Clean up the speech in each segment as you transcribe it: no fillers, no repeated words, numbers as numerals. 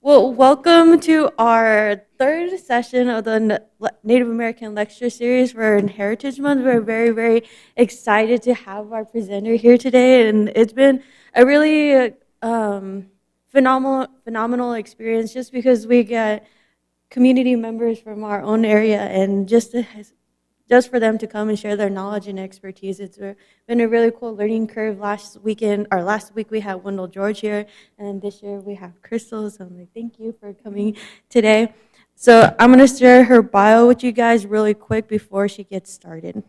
Well, welcome to our third session of the Native American Lecture Series for Heritage Month. We're very, very excited to have our presenter here today, and it's been a really phenomenal experience just because we get community members from our own area and just for them to come and share their knowledge and expertise. It's been a really cool learning curve. Last week we had Wendell George here, and this year we have Crystal. So I'm like, thank you for coming today. So I'm gonna share her bio with you guys really quick before she gets started.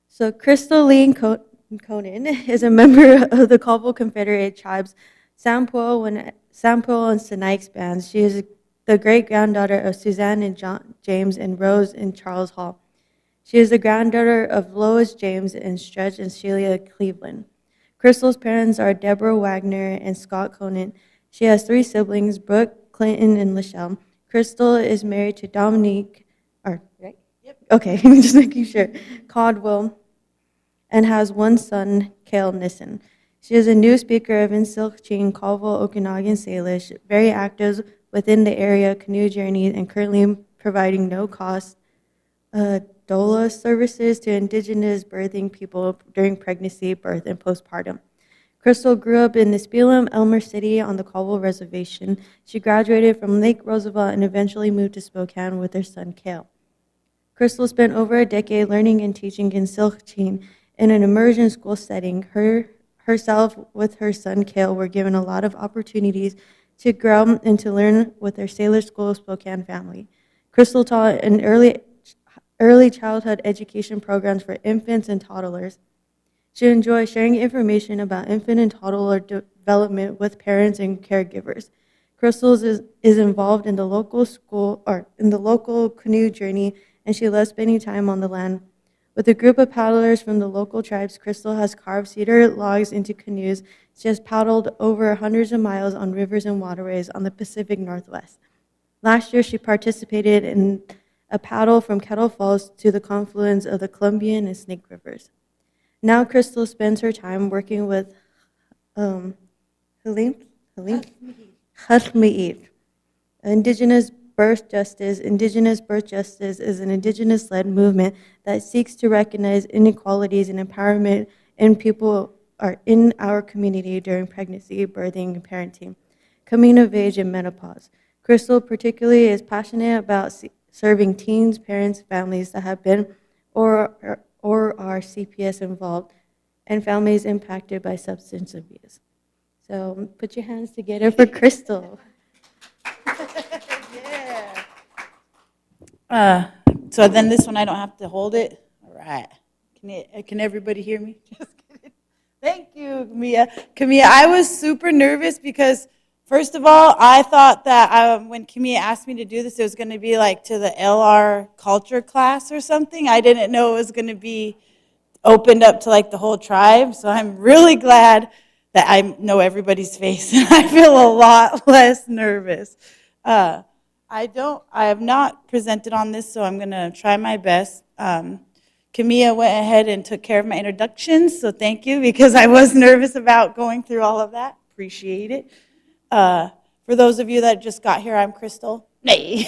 So Crystal Lee Conant is a member of the Colville Confederate Tribes, Sampoil and Sinaiaks bands. She is the great-granddaughter of Suzanne and John James and Rose and Charles Hall. She is the granddaughter of Lois James and Stretch and Sheila Cleveland. Crystal's parents are Deborah Wagner and Scott Conant. She has three siblings, Brooke, Clinton, and Lachelle. Crystal is married to Dominique, right? Yep. Okay, just making sure, Caldwell, and has one son, Cale Nissen. She is a new speaker of Insilching, Colville, Okanagan, Salish, very active within the area canoe journeys and currently providing no-cost doula services to Indigenous birthing people during pregnancy, birth, and postpartum. Crystal grew up in Nispelem, Elmer City on the Colville Reservation. She graduated from Lake Roosevelt and eventually moved to Spokane with her son, Cale. Crystal spent over a decade learning and teaching in Silchine in an immersion school setting. Herself with her son, Cale, were given a lot of opportunities to grow and to learn with their Sailor School of Spokane family. Crystal taught an early childhood education programs for infants and toddlers. She enjoys sharing information about infant and toddler development with parents and caregivers. Crystal is involved in the local canoe journey, and she loves spending time on the land. With a group of paddlers from the local tribes, Crystal has carved cedar logs into canoes. She has paddled over hundreds of miles on rivers and waterways on the Pacific Northwest. Last year, she participated in a paddle from Kettle Falls to the confluence of the Columbian and Snake Rivers. Now, Crystal spends her time working with Hut'mi'it, Indigenous birth justice. Indigenous birth justice is an Indigenous-led movement that seeks to recognize inequalities and empowerment in people in our community during pregnancy, birthing, and parenting, coming of age, and menopause. Crystal particularly is passionate about serving teens, parents, families that have been or are CPS involved, and families impacted by substance abuse. So put your hands together for Crystal. So then this one I don't have to hold it. All right. Can everybody hear me? Just kidding. Thank you, Camilla. Camilla, I was super nervous because, first of all, I thought that when Camilla asked me to do this, it was going to be like to the LR culture class or something. I didn't know it was going to be opened up to like the whole tribe. So I'm really glad that I know everybody's face and I feel a lot less nervous. I have not presented on this, so I'm going to try my best. Camilla went ahead and took care of my introductions, so thank you, because I was nervous about going through all of that. Appreciate it. For those of you that just got here, I'm Crystal. Nay.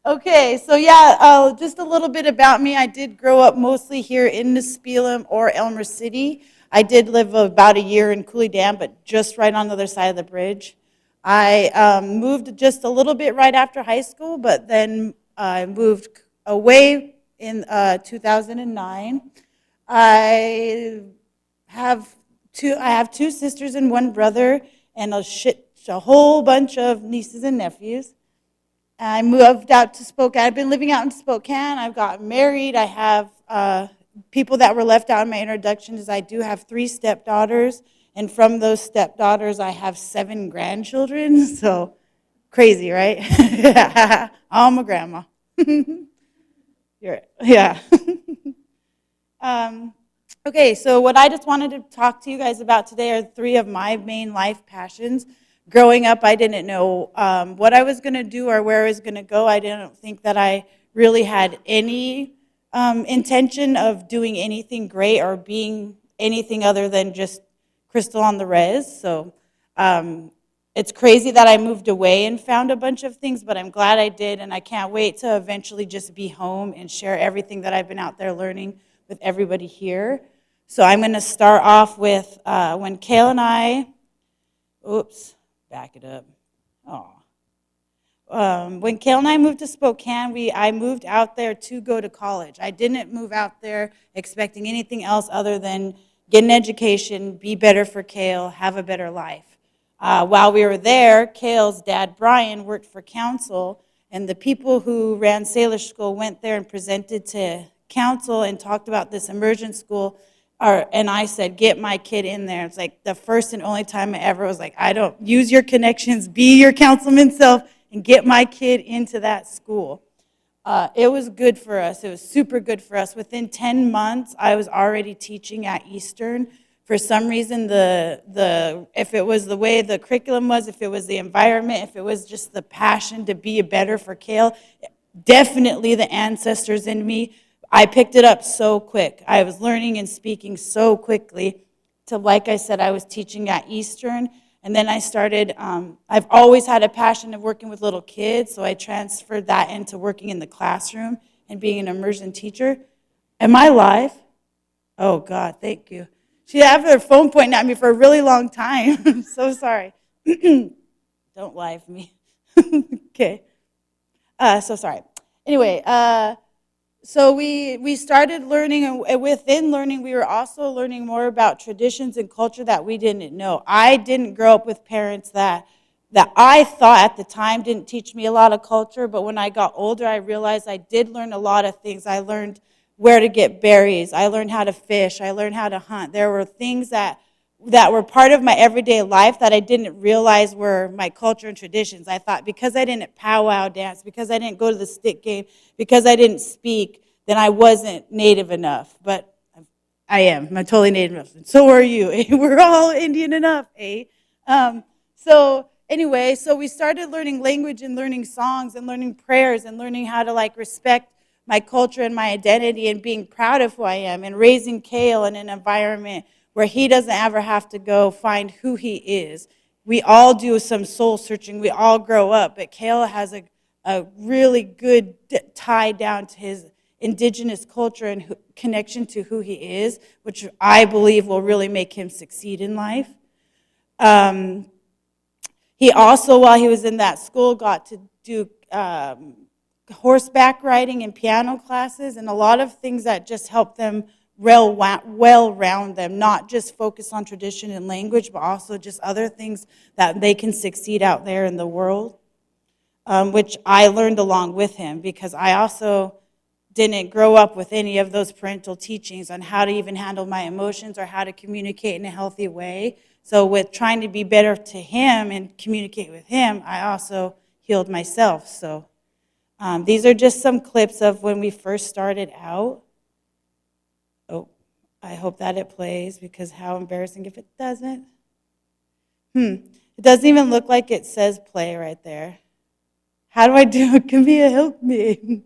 Okay, so yeah, just a little bit about me. I did grow up mostly here in Nispelem or Elmer City. I did live about a year in Cooley Dam, but just right on the other side of the bridge. I moved just a little bit right after high school, but then I moved away in 2009. I have two sisters and one brother, and a whole bunch of nieces and nephews. I moved out to Spokane. I've been living out in Spokane. I've got married. I have people that were left out in my introduction is I do have 3 stepdaughters, and from those stepdaughters, I have 7 grandchildren. So crazy, right? I'm a grandma. Yeah. Okay, so what I just wanted to talk to you guys about today are 3 of my main life passions. Growing up, I didn't know what I was going to do or where I was going to go. I didn't think that I really had any intention of doing anything great or being anything other than just crystal on the res. So it's crazy that I moved away and found a bunch of things, but I'm glad I did, and I can't wait to eventually just be home and share everything that I've been out there learning with everybody here. So I'm going to start off with when Kale and I, back it up. Oh. When Kale and I moved to Spokane, I moved out there to go to college. I didn't move out there expecting anything else other than get an education, be better for Kale, have a better life. While we were there, Kale's dad, Brian, worked for council, and the people who ran Salish School went there and presented to council and talked about this immersion school. And I said, get my kid in there. It's like the first and only time I ever was like, I don't use your connections, be your councilman self, and get my kid into that school. It was good for us. It was super good for us. Within 10 months, I was already teaching at Eastern. For some reason, if it was the way the curriculum was, if it was the environment, if it was just the passion to be better for Kale, definitely the ancestors in me, I picked it up so quick. I was learning and speaking so quickly to, like I said, I was teaching at Eastern. And then I started, I've always had a passion of working with little kids, so I transferred that into working in the classroom and being an immersion teacher. Am I live? Oh, God, thank you. She had her phone pointing at me for a really long time. I'm so sorry. Don't live me. Okay. So sorry. Anyway, so we started learning, and within learning, we were also learning more about traditions and culture that we didn't know. I didn't grow up with parents that I thought at the time didn't teach me a lot of culture, but when I got older, I realized I did learn a lot of things. I learned where to get berries. I learned how to fish. I learned how to hunt. There were things that were part of my everyday life that I didn't realize were my culture and traditions. I thought because I didn't powwow dance, because I didn't go to the stick game, because I didn't speak, then I wasn't Native enough. But I am. I'm totally Native enough. And so are you. We're all Indian enough, eh? So anyway, so we started learning language and learning songs and learning prayers and learning how to respect my culture and my identity and being proud of who I am and raising Kale in an environment where he doesn't ever have to go find who he is. We all do some soul searching. We all grow up, but Kale has a really good tie down to his indigenous culture and connection to who he is, which I believe will really make him succeed in life. He also, while he was in that school, got to do horseback riding and piano classes and a lot of things that just helped them well round them, not just focus on tradition and language, but also just other things that they can succeed out there in the world, which I learned along with him because I also didn't grow up with any of those parental teachings on how to even handle my emotions or how to communicate in a healthy way. So with trying to be better to him and communicate with him, I also healed myself. So these are just some clips of when we first started out. Oh, I hope that it plays because how embarrassing if it doesn't. It doesn't even look like it says play right there. How do I do it? Camilla, help me.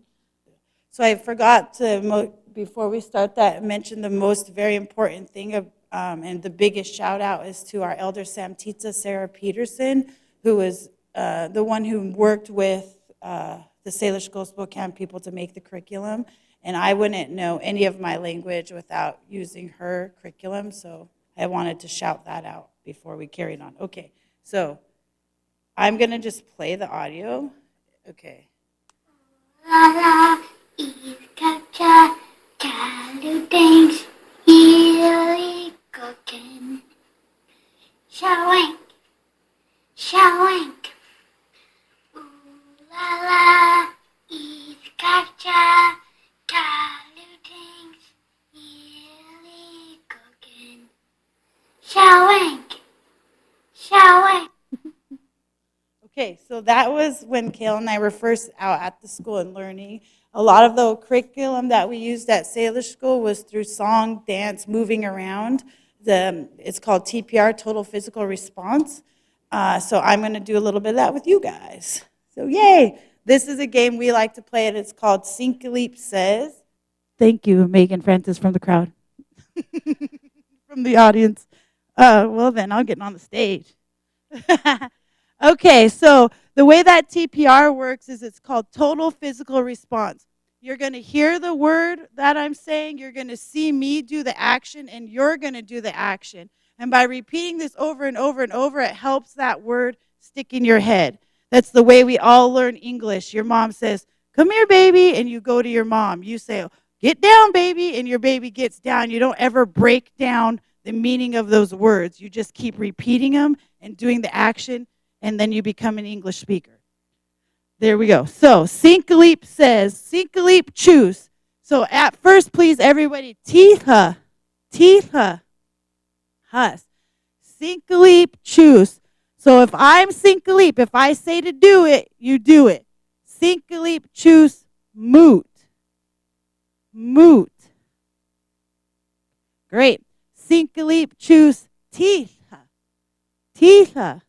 So I forgot to, before we start that, mention the most very important thing and the biggest shout out is to our elder Samtitsa Sarah Peterson, who was the one who worked with the Salish School Spokane people to make the curriculum. And I wouldn't know any of my language without using her curriculum, so I wanted to shout that out before we carried on. Okay, so I'm going to just play the audio. Okay. La iskacha kaludings ili cooking. Shawank, shawank. Ooh la iskacha kaludings ili cooking. Shawank, shawank. Okay, so that was when Kale and I were first out at the school and learning. A lot of the curriculum that we used at Salish School was through song, dance, moving around. It's called TPR, Total Physical Response. So I'm going to do a little bit of that with you guys. So yay! This is a game we like to play, and it's called Sink Leap Says. Thank you, Megan Francis from the crowd. from the audience. Well, then I'll get on the stage. Okay, so the way that TPR works is it's called total physical response. You're going to hear the word that I'm saying, you're going to see me do the action, and you're going to do the action. And by repeating this over and over and over, it helps that word stick in your head. That's the way we all learn English. Your mom says, "Come here, baby," and you go to your mom. You say, "Get down, baby," and your baby gets down. You don't ever break down the meaning of those words. You just keep repeating them and doing the action, and then you become an English speaker. There we go. So, Sinkaleep says, Sinkaleep choose. So, at first, please, everybody, teetha, hus. Sinkaleep choose. So, if I'm Sinkaleep, if I say to do it, you do it. Sinkaleep choose moot. Moot. Great. Sinkaleep choose teetha. Teetha.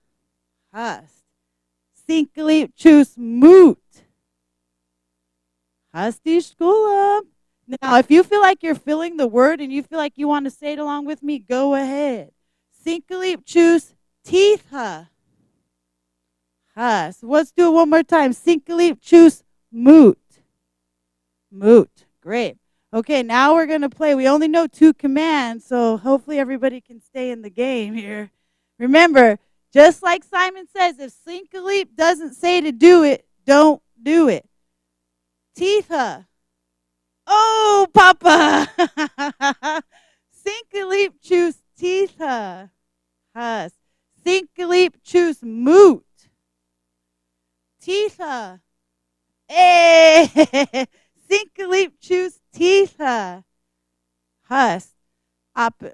Hus. Sinkaleep choose moot. Husty school up. Now, if you feel like you're filling the word and you feel like you want to say it along with me, go ahead. Sinkaleep choose teetha. Hus. Let's do it one more time. Sinkaleep choose moot. Moot. Great. Okay, now we're going to play. We only know 2 commands, so hopefully everybody can stay in the game here. Remember, just like Simon says, if Sinkaleep doesn't say to do it, don't do it. Teetha. Oh, Papa. Sinkaleep choose teetha. Hus. Sinkaleep choose moot. Teetha. Hey. Sinkaleep choose teetha. Hus.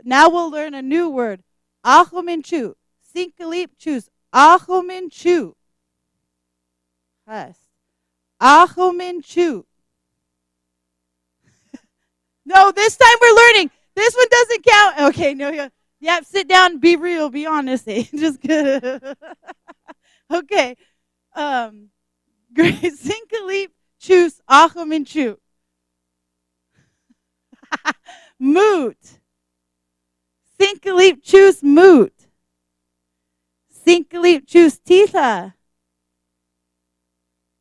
Now we'll learn a new word. Achominchu. Sinkaleep choose Achominchu. Hus. Achominchu. No, this time we're learning. This one doesn't count. Okay, no. Yeah, sit down, be real, be honest. Just kidding. Okay. Great. Sinkaleep choose Achominchu. Moot. Sinkaleep choose moot. Sinkaleep choose teetha.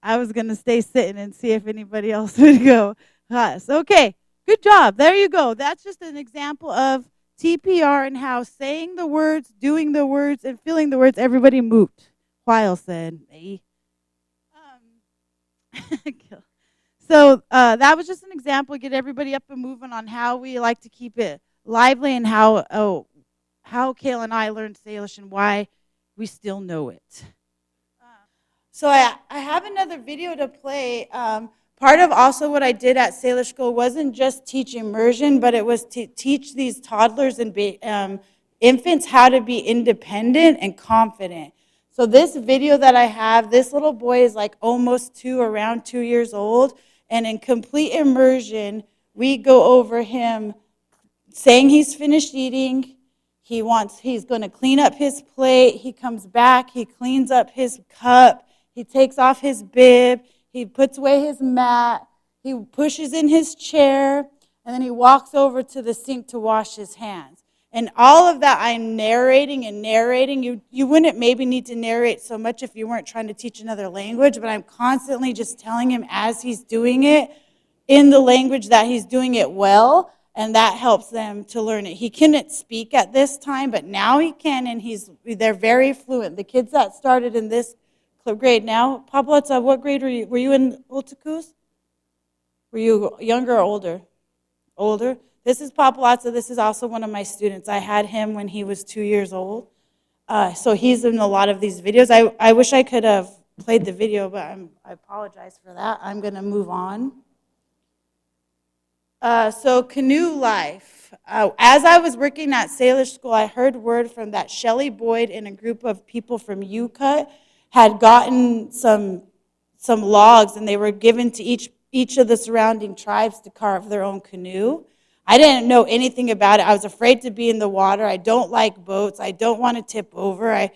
I was going to stay sitting and see if anybody else would go. Hus. Okay, good job. There you go. That's just an example of TPR and how saying the words, doing the words, and feeling the words, everybody moved. While said, hey. So that was just an example, get everybody up and moving on how we like to keep it lively and how Kayla and I learned Salish and why we still know it. So I have another video to play. Part of also what I did at Salish School wasn't just teach immersion, but it was to teach these toddlers and infants how to be independent and confident. So this video that I have, this little boy is like almost 2, around 2 years old, and in complete immersion, we go over him saying he's finished eating. He's going to clean up his plate. He comes back. He cleans up his cup. He takes off his bib. He puts away his mat. He pushes in his chair. And then he walks over to the sink to wash his hands. And all of that I'm narrating and narrating. You wouldn't maybe need to narrate so much if you weren't trying to teach another language, but I'm constantly just telling him as he's doing it in the language that he's doing it well. And that helps them to learn it. He couldn't speak at this time, but now he can, and they're very fluent. The kids that started in this grade now, Pablata, what grade were you? Were you in Ultikus? Were you younger or older? Older. This is Pablata. This is also one of my students. I had him when he was 2 years old. So he's in a lot of these videos. I wish I could have played the video, but I apologize for that. I'm going to move on. So canoe life. As I was working at Salish School, I heard word from that Shelley Boyd and a group of people from UCUT had gotten some logs, and they were given to each of the surrounding tribes to carve their own canoe. I didn't know anything about it. I was afraid to be in the water. I don't like boats. I don't want to tip over. I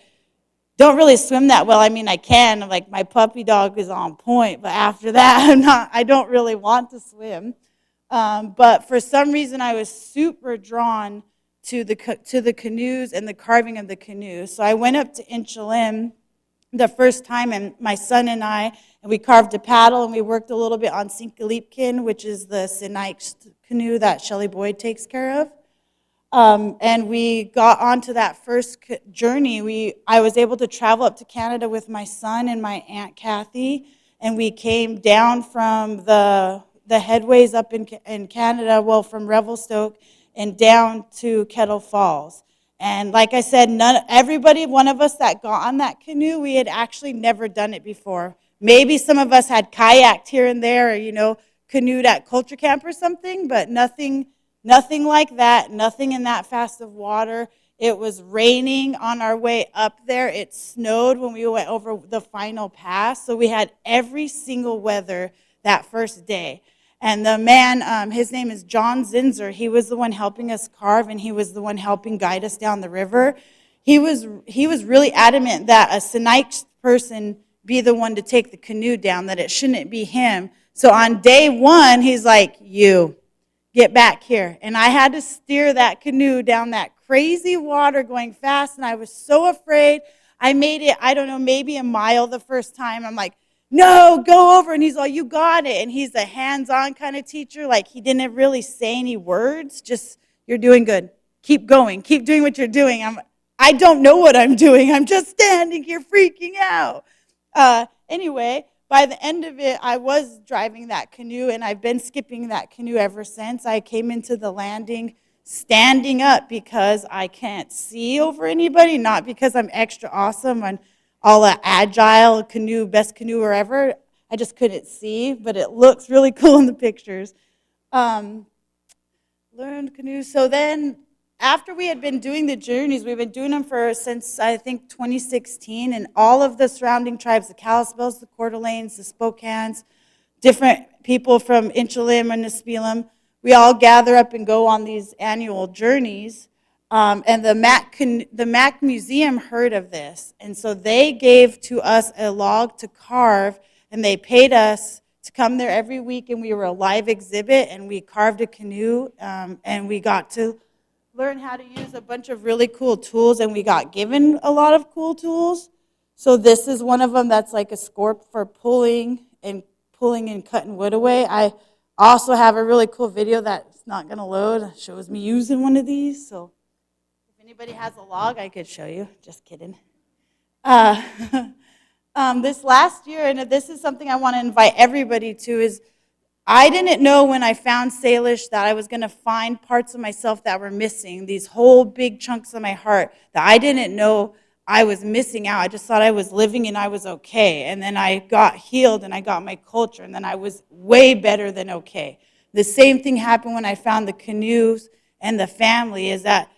don't really swim that well. I mean, I can. Like, my puppy dog is on point, but after that, I don't really want to swim. But for some reason, I was super drawn to the canoes and the carving of the canoes. So I went up to Inchalim the first time, and my son and we carved a paddle, and we worked a little bit on Sinkalipkin, which is the Sinike canoe that Shelley Boyd takes care of. And we got onto that first journey. I was able to travel up to Canada with my son and my Aunt Kathy, and we came down from the headways up in Canada, well, from Revelstoke, and down to Kettle Falls. And like I said, everybody, one of us that got on that canoe, we had actually never done it before. Maybe some of us had kayaked here and there, or, canoed at culture camp or something, but nothing like that, nothing in that fast of water. It was raining on our way up there. It snowed when we went over the final pass. So we had every single weather that first day. And the man, his name is John Zinzer. He was the one helping us carve, and he was the one helping guide us down the river. He was really adamant that a Sinike person be the one to take the canoe down, that it shouldn't be him. So on day one, he's like, "You, get back here." And I had to steer that canoe down that crazy water going fast, and I was so afraid. I made it, I don't know, maybe a mile the first time. I'm like, "No, go over." And he's like, "You got it." And he's a hands-on kind of teacher. Like, he didn't really say any words, just, "You're doing good. Keep going. Keep doing what you're doing." I don't know what I'm doing. I'm just standing here freaking out. Anyway, by the end of it, I was driving that canoe, and I've been skipping that canoe ever since. I came into the landing standing up because I can't see over anybody, not because I'm extra awesome and all agile canoe, best canoe ever. I just couldn't see, but it looks really cool in the pictures. Learned canoe. So then, after we had been doing the journeys, we've been doing them since, I think, 2016, and all of the surrounding tribes, the Kalispels, the Coeur d'Alenes, the Spokanes, different people from Inchalim and Nispelem, we all gather up and go on these annual journeys. And the Mac Museum heard of this, and so they gave to us a log to carve, and they paid us to come there every week, and we were a live exhibit, and we carved a canoe, and we got to learn how to use a bunch of really cool tools, and we got given a lot of cool tools. So this is one of them that's like a scorp for pulling and cutting wood away. I also have a really cool video that's not going to load. It shows me using one of these. So if anybody has a log, I could show you. Just kidding. This last year, and this is something I want to invite everybody to, is I didn't know when I found Salish that I was going to find parts of myself that were missing, these whole big chunks of my heart that I didn't know I was missing out. I just thought I was living and I was okay. And then I got healed and I got my culture, and then I was way better than okay. The same thing happened when I found the canoes and the family, is that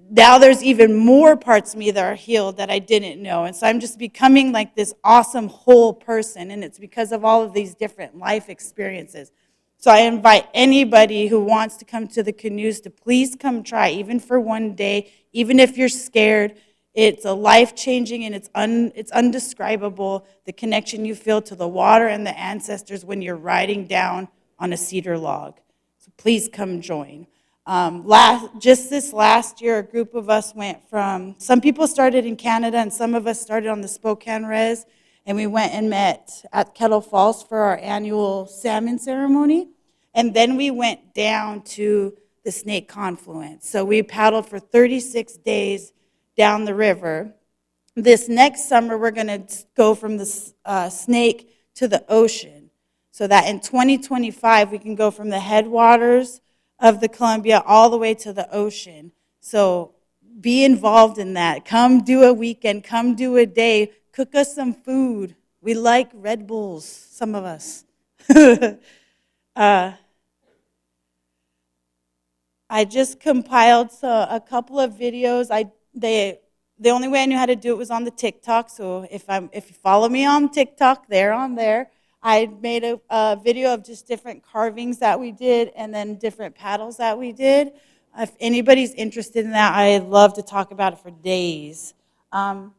now there's even more parts of me that are healed that I didn't know. And so I'm just becoming like this awesome whole person, and it's because of all of these different life experiences. So I invite anybody who wants to come to the canoes to please come try, even for one day, even if you're scared. It's a life-changing, and it's undescribable, the connection you feel to the water and the ancestors when you're riding down on a cedar log. So please come join. Just this last year, a group of us went from, some people started in Canada and some of us started on the Spokane Res, and we went and met at Kettle Falls for our annual salmon ceremony, and then we went down to the Snake Confluence. So we paddled for 36 days down the river. This next summer, we're going to go from the Snake to the ocean, so that in 2025, we can go from the headwaters of the Columbia all the way to the ocean. So be involved in that. Come do a weekend, come do a day, cook us some food. We like Red Bulls, some of us. I just compiled a couple of videos. The only way I knew how to do it was on the TikTok, so if you follow me on TikTok, they're on there. I made a video of just different carvings that we did and then different paddles that we did. If anybody's interested in that, I'd love to talk about it for days. I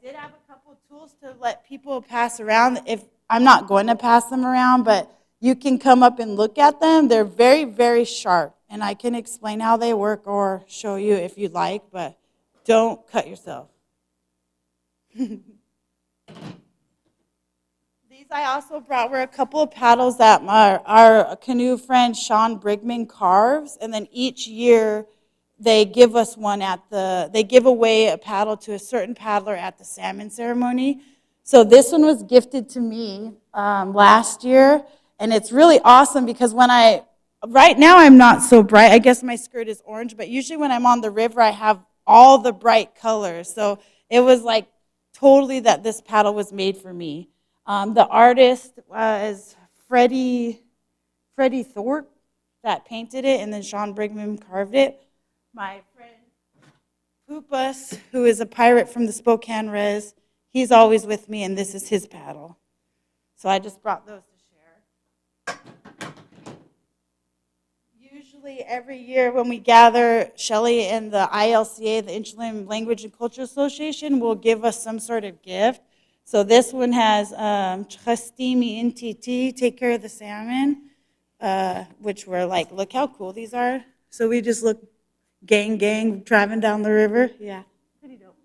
did have a couple of tools to let people pass around. If I'm not going to pass them around, but you can come up and look at them. They're very, very sharp, And I can explain how they work or show you if you'd like, but don't cut yourself. These I also brought were a couple of paddles that our canoe friend Sean Brigman carves, and then each year they give us one they give away a paddle to a certain paddler at the salmon ceremony. So this one was gifted to me last year, and it's really awesome because right now I'm not so bright. I guess my skirt is orange, but usually when I'm on the river, I have all the bright colors. So it was like totally that this paddle was made for me. The artist is Freddie Thorpe that painted it, and then Sean Brigman carved it. My friend Poopas, who is a pirate from the Spokane Res, he's always with me, and this is his paddle. So I just brought those to share. Usually every year when we gather, Shelley and the ILCA, the Insular Language and Culture Association, will give us some sort of gift. So this one has Chastimi Intiti, take care of the salmon, which we're like, look how cool these are. So we just look gang driving down the river. Yeah, pretty dope.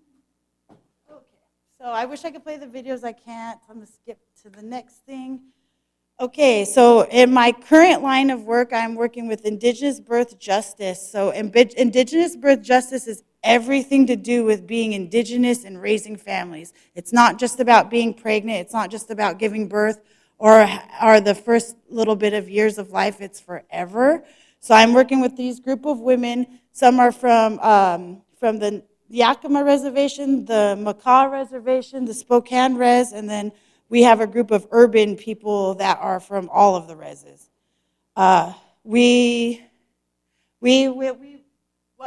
Okay, so I wish I could play the videos. I can't. I'm going to skip to the next thing. Okay, so in my current line of work, I'm working with Indigenous birth justice. So Indigenous birth justice is everything to do with being Indigenous and raising families. It's not just about being pregnant. It's not just about giving birth or the first little bit of years of life. It's forever. So I'm working with these group of women. Some are from the Yakima Reservation, the Makah Reservation, the Spokane Res, and then we have a group of urban people that are from all of the reses. What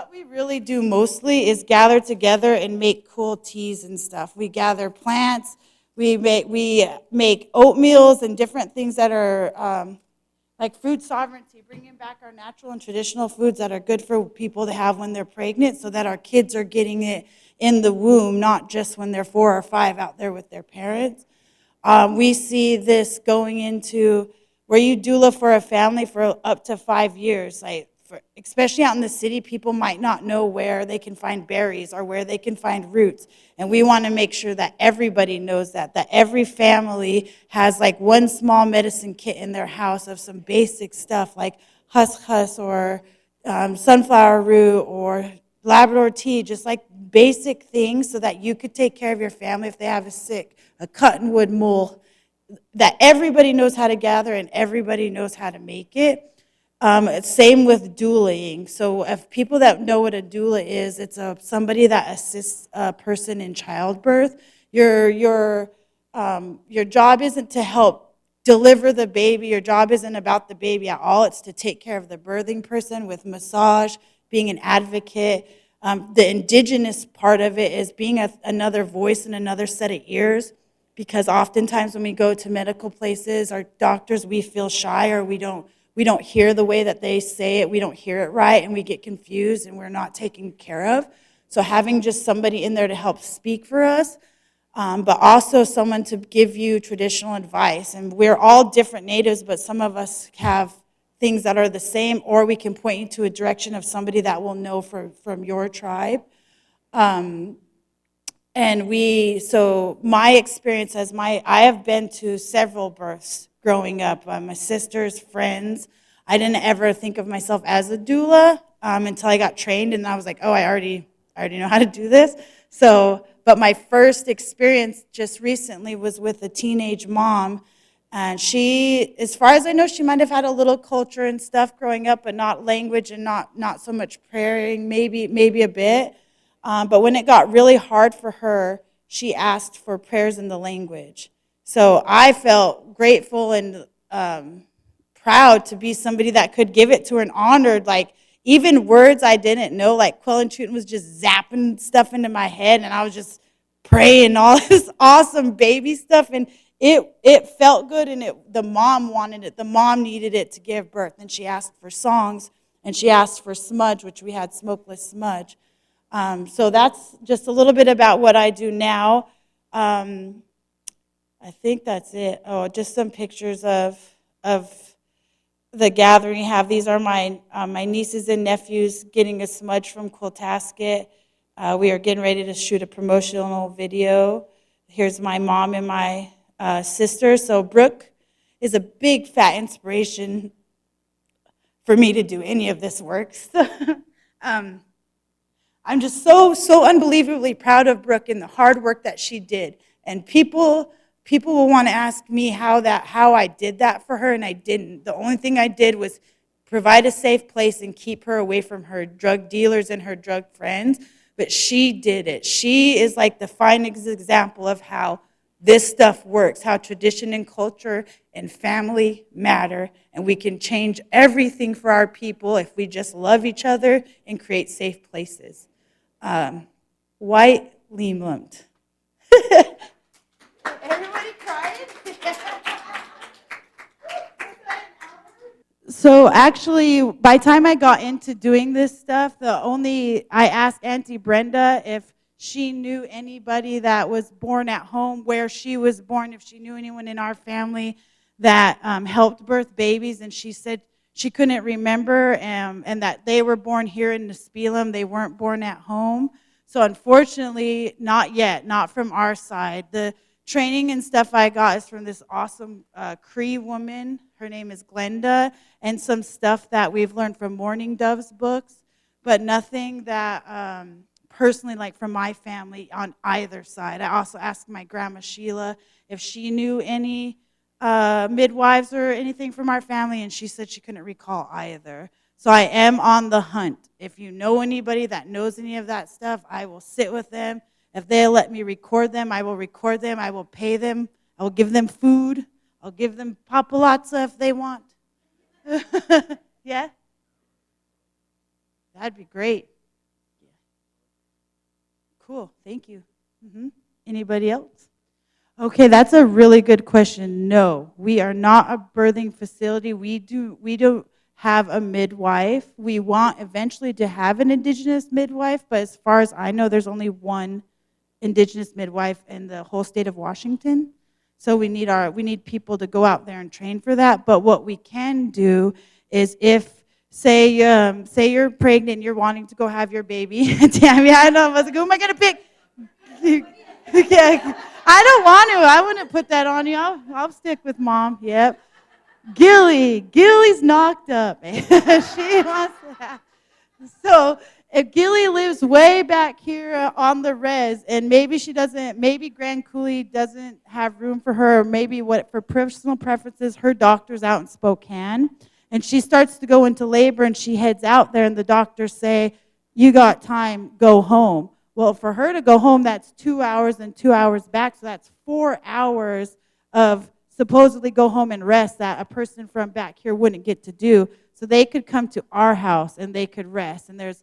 we really do mostly is gather together and make cool teas and stuff. We gather plants, we make oatmeals and different things that are like food sovereignty, bringing back our natural and traditional foods that are good for people to have when they're pregnant so that our kids are getting it in the womb, not just when they're 4 or 5 out there with their parents. We see this going into where you doula for a family for up to 5 years. Especially out in the city, people might not know where they can find berries or where they can find roots. And we want to make sure that everybody knows that every family has like one small medicine kit in their house of some basic stuff like husk or sunflower root or Labrador tea, just like basic things so that you could take care of your family if they have a cottonwood mole, that everybody knows how to gather and everybody knows how to make it. Same with doulaing. So if people that know what a doula is, it's somebody that assists a person in childbirth. Your job isn't to help deliver the baby. Your job isn't about the baby at all. It's to take care of the birthing person with massage, being an advocate. The indigenous part of it is being another voice and another set of ears, because oftentimes when we go to medical places or doctors, we feel shy or we don't hear the way that they say it. We don't hear it right, and we get confused, and we're not taken care of. So having just somebody in there to help speak for us, but also someone to give you traditional advice. And we're all different natives, but some of us have things that are the same, or we can point you to a direction of somebody that will know from your tribe. So my experience I have been to several births growing up. My sister's friends. I didn't ever think of myself as a doula until I got trained, and I was like, oh, I already know how to do this. So, but my first experience just recently was with a teenage mom, and she, as far as I know, she might have had a little culture and stuff growing up, but not language and not so much praying, maybe a bit. But when it got really hard for her, she asked for prayers in the language. So I felt grateful and proud to be somebody that could give it to her, and honored, like, even words I didn't know, like Quellentutin was just zapping stuff into my head, and I was just praying all this awesome baby stuff, and it felt good, and the mom wanted it. The mom needed it to give birth, and she asked for songs, and she asked for smudge, which we had smokeless smudge. So that's just a little bit about what I do now. I think that's it. Oh, just some pictures of the gathering we have. These are my nieces and nephews getting a smudge from Quiltasket. We are getting ready to shoot a promotional video. Here's my mom and my sister. So Brooke is a big fat inspiration for me to do any of this work. I'm just so unbelievably proud of Brooke and the hard work that she did. And people will want to ask me how I did that for her, and I didn't. The only thing I did was provide a safe place and keep her away from her drug dealers and her drug friends. But she did it. She is like the finest example of how this stuff works, how tradition and culture and family matter, and we can change everything for our people if we just love each other and create safe places. White Limelight. Everybody crying? So actually, by the time I got into doing this stuff, I asked Auntie Brenda if she knew anybody that was born at home, where she was born, if she knew anyone in our family that helped birth babies, and she said she couldn't remember, and that they were born here in Nespelem. They weren't born at home. So unfortunately, not yet, not from our side. The training and stuff I got is from this awesome Cree woman. Her name is Glenda, and some stuff that we've learned from Mourning Dove's books, but nothing that personally, like from my family on either side. I also asked my grandma Sheila if she knew any midwives or anything from our family, and she said she couldn't recall either. So I am on the hunt. If you know anybody that knows any of that stuff, I will sit with them. If they'll let me record them, I will record them. I will pay them. I will give them food. I'll give them papalazza if they want. Yeah? That'd be great. Cool. Thank you. Anybody else? Okay, that's a really good question. No, we are not a birthing facility. We don't have a midwife. We want eventually to have an Indigenous midwife, but as far as I know, there's only one Indigenous midwife in the whole state of Washington. So we need people to go out there and train for that. But what we can do is, if say you're pregnant and you're wanting to go have your baby, Tammy, I know, I was like, who am I gonna pick? Yeah, I don't want to. I wouldn't put that on you. I'll stick with mom. Yep. Gilly's knocked up. She wants that. So if Gilly lives way back here on the res, and maybe Grand Coulee doesn't have room for her, or maybe for personal preferences, her doctor's out in Spokane, and she starts to go into labor, and she heads out there, and the doctors say, you got time, go home. Well, for her to go home, that's 2 hours and 2 hours back, so that's 4 hours of supposedly go home and rest that a person from back here wouldn't get to do. So they could come to our house and they could rest. And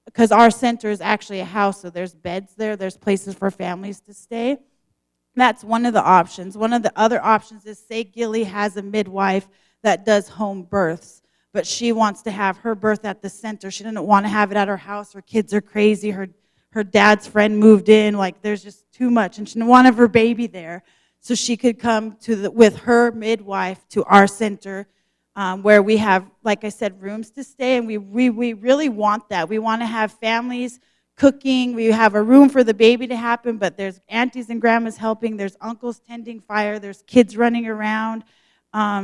because our center is actually a house, so there's beds there, there's places for families to stay. That's one of the options. One of the other options is, say Gilly has a midwife that does home births, but she wants to have her birth at the center. She doesn't want to have it at her house. Her kids are crazy. Her dad's friend moved in. Like, there's just too much, and she didn't want to have her baby there. So she could come with her midwife to our center, where we have, like I said, rooms to stay, and we really want that. We want to have families cooking. We have a room for the baby to happen, but there's aunties and grandmas helping. There's uncles tending fire. There's kids running around,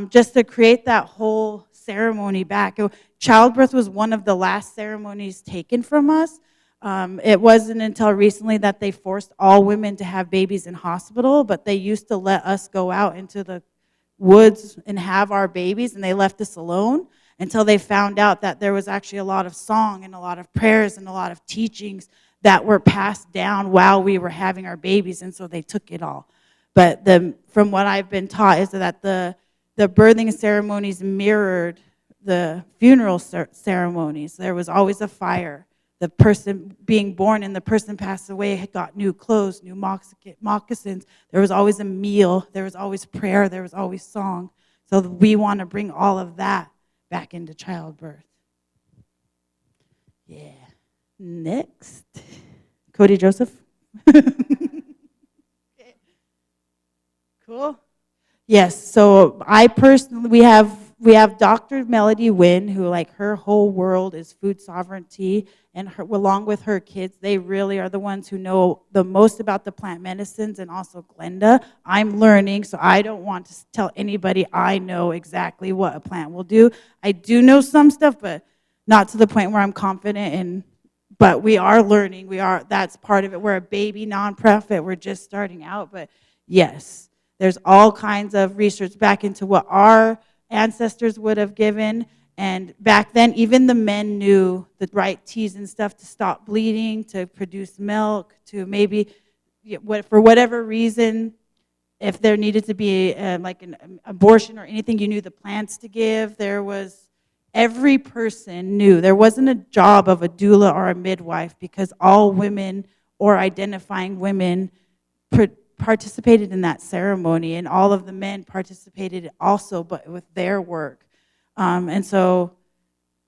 just to create that whole ceremony back. Childbirth was one of the last ceremonies taken from us. It wasn't until recently that they forced all women to have babies in hospital, but they used to let us go out into the woods and have our babies, and they left us alone until they found out that there was actually a lot of song and a lot of prayers and a lot of teachings that were passed down while we were having our babies, and so they took it all. But from what I've been taught is that the birthing ceremonies mirrored the funeral ceremonies. There was always a fire. The person being born and the person passed away got new clothes, new moccasins. There was always a meal. There was always prayer. There was always song. So we want to bring all of that back into childbirth. Yeah. Next. Cody Joseph. Cool. Yes, so we have we have Dr. Melody Wynn, who like her whole world is food sovereignty, and her, along with her kids, they really are the ones who know the most about the plant medicines, and also Glenda. I'm learning, so I don't want to tell anybody I know exactly what a plant will do. I do know some stuff, but not to the point where I'm confident in, but we are learning. That's part of it. We're a baby nonprofit. We're just starting out, but yes, there's all kinds of research back into what our ancestors would have given. And back then, even the men knew the right teas and stuff to stop bleeding, to produce milk, to maybe, for whatever reason, if there needed to be like an abortion or anything, you knew the plants to give. Every person knew. There wasn't a job of a doula or a midwife, because all women or identifying women participated in that ceremony, and all of the men participated also, but with their work. And so,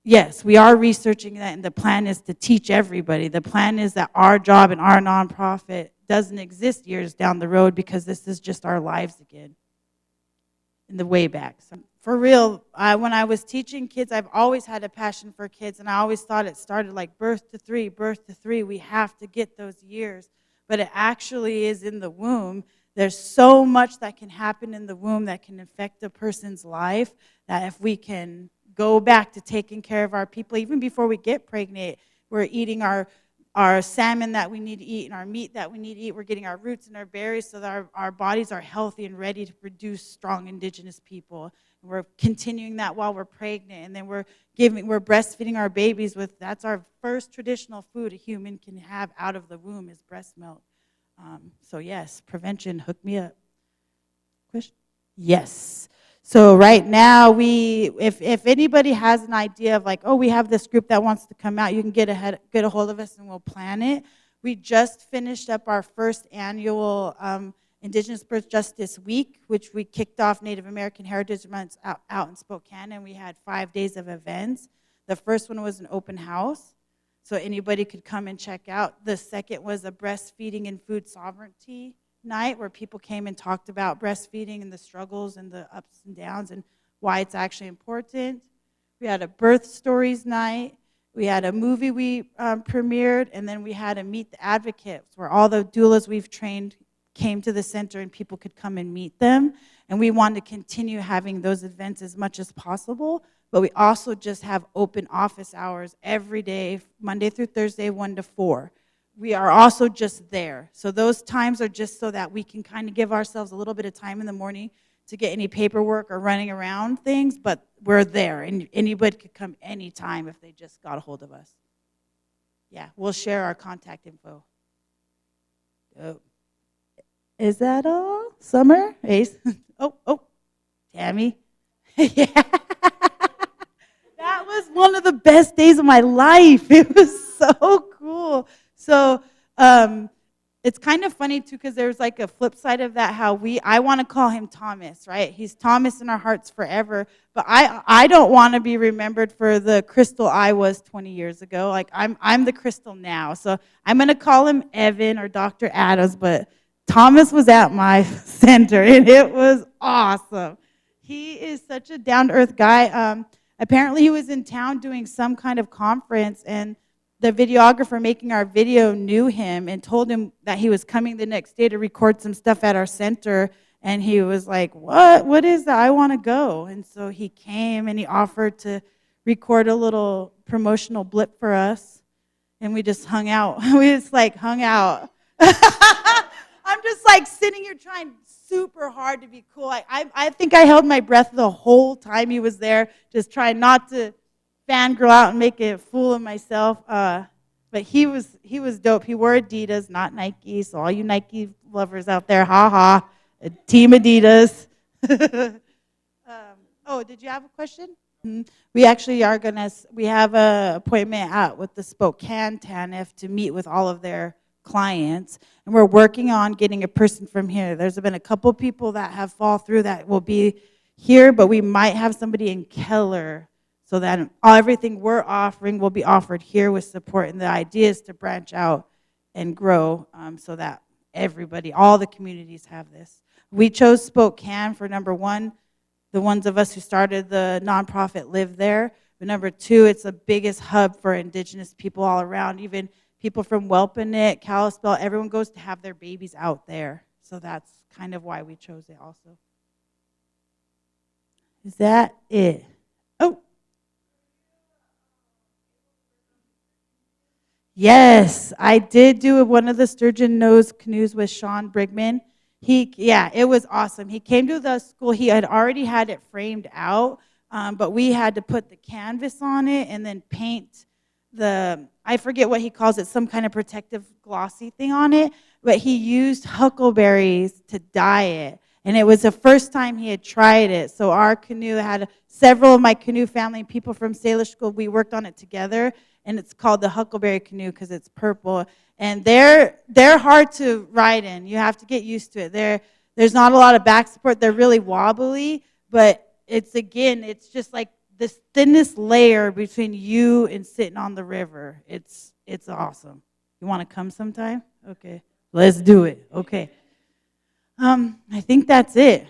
yes, we are researching that, and the plan is to teach everybody. The plan is that our job and our nonprofit doesn't exist years down the road, because this is just our lives again in the way back. So, for real, when I was teaching kids, I've always had a passion for kids, and I always thought it started like birth to three. We have to get those years, but it actually is in the womb. There's so much that can happen in the womb that can affect a person's life, that if we can go back to taking care of our people, even before we get pregnant, we're eating our salmon that we need to eat and our meat that we need to eat. We're getting our roots and our berries so that our bodies are healthy and ready to produce strong indigenous people. And we're continuing that while we're pregnant, and then we're breastfeeding our babies with, that's our first traditional food a human can have out of the womb, is breast milk. So yes, prevention, hook me up. Question? Yes. So right now, if anybody has an idea of like, oh, we have this group that wants to come out, you can get a hold of us and we'll plan it. We just finished up our first annual Indigenous Birth Justice Week, which we kicked off Native American Heritage Month out in Spokane, and we had 5 days of events. The first one was an open house, so anybody could come and check out. The second was a breastfeeding and food sovereignty night, where people came and talked about breastfeeding and the struggles and the ups and downs and why it's actually important. We had a birth stories night. We had a movie we premiered, and then we had a Meet the Advocates, where all the doulas we've trained came to the center and people could come and meet them. And we wanted to continue having those events as much as possible, but we also just have open office hours every day, Monday through Thursday, 1 to 4. We are also just there. So those times are just so that we can kind of give ourselves a little bit of time in the morning to get any paperwork or running around things, but we're there, and anybody could come anytime if they just got a hold of us. Yeah, we'll share our contact info. Oh. Is that all? Summer? Ace? Oh, Tammy? Yeah. That was one of the best days of my life. It was so cool. So it's kind of funny, too, because there's like a flip side of that, how I want to call him Thomas, right? He's Thomas in our hearts forever, but I don't want to be remembered for the Crystal I was 20 years ago. Like, I'm the Crystal now, so I'm going to call him Evan or Dr. Adams, but Thomas was at my center, and it was awesome. He is such a down-to-earth guy. Apparently, he was in town doing some kind of conference, and the videographer making our video knew him and told him that he was coming the next day to record some stuff at our center, and he was like, what is that? I want to go. And so he came, and he offered to record a little promotional blip for us, and we just hung out. We just like hung out. I'm just like sitting here trying super hard to be cool. I think I held my breath the whole time he was there, just trying not to fangirl out and make a fool of myself. But he was dope. He wore Adidas, not Nike. So all you Nike lovers out there, ha, Team Adidas. Did you have a question? We actually we have an appointment with the Spokane TANF to meet with all of their clients, and we're working on getting a person from here. There's been a couple people that have fall through that will be here, but we might have somebody in Keller, so that everything we're offering will be offered here with support, and the idea is to branch out and grow so that everybody, all the communities have this. We chose Spokane for number one, the ones of us who started the nonprofit live there. But number two, it's the biggest hub for indigenous people all around. Even people from Welpanet, Kalispell, everyone goes to have their babies out there. So that's kind of why we chose it also. Is that it? Oh. Yes, I did do one of the sturgeon nose canoes with Sean Brigman. It was awesome. He came to the school. He had already had it framed out, but we had to put the canvas on it and then paint I forget what he calls it, some kind of protective glossy thing on it, but he used huckleberries to dye it. And it was the first time he had tried it. So our canoe had several of my canoe family, people from Salish School, we worked on it together. And it's called the Huckleberry Canoe because it's purple. And they're hard to ride in. You have to get used to it. There's not a lot of back support. They're really wobbly, but it's just like this thinnest layer between you and sitting on the river. It's awesome. You want to come sometime? Okay, let's do it. Okay. I think that's it.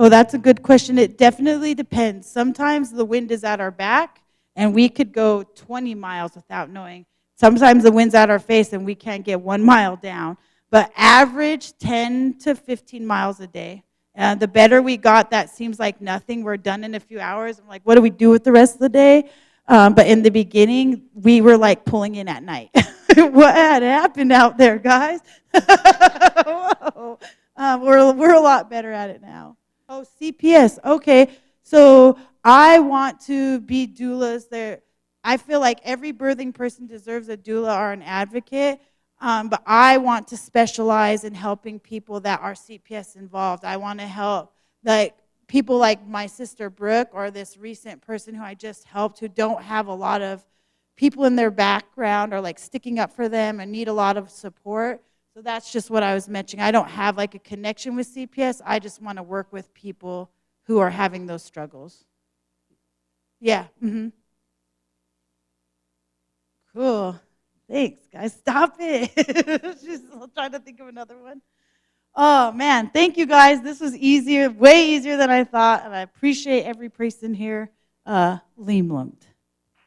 Oh, that's a good question. It definitely depends. Sometimes the wind is at our back, and we could go 20 miles without knowing. Sometimes the wind's at our face, and we can't get 1 mile down. But average 10 to 15 miles a day. The better we got, that seems like nothing. We're done in a few hours. I'm like, what do we do with the rest of the day? But in the beginning, we were like pulling in at night. What had happened out there, guys? Whoa. We're a lot better at it now. Oh, CPS. Okay. So I want to be doulas there. I feel like every birthing person deserves a doula or an advocate, but I want to specialize in helping people that are CPS involved. I want to help people like my sister Brooke or this recent person who I just helped who don't have a lot of people in their background or like sticking up for them and need a lot of support. So that's just what I was mentioning. I don't have like a connection with CPS. I just want to work with people who are having those struggles. Yeah. Mm-hmm. Cool. Thanks, guys. Stop it. Just trying to think of another one. Oh, man. Thank you, guys. This was easier, way easier than I thought, and I appreciate every person here. Liemland.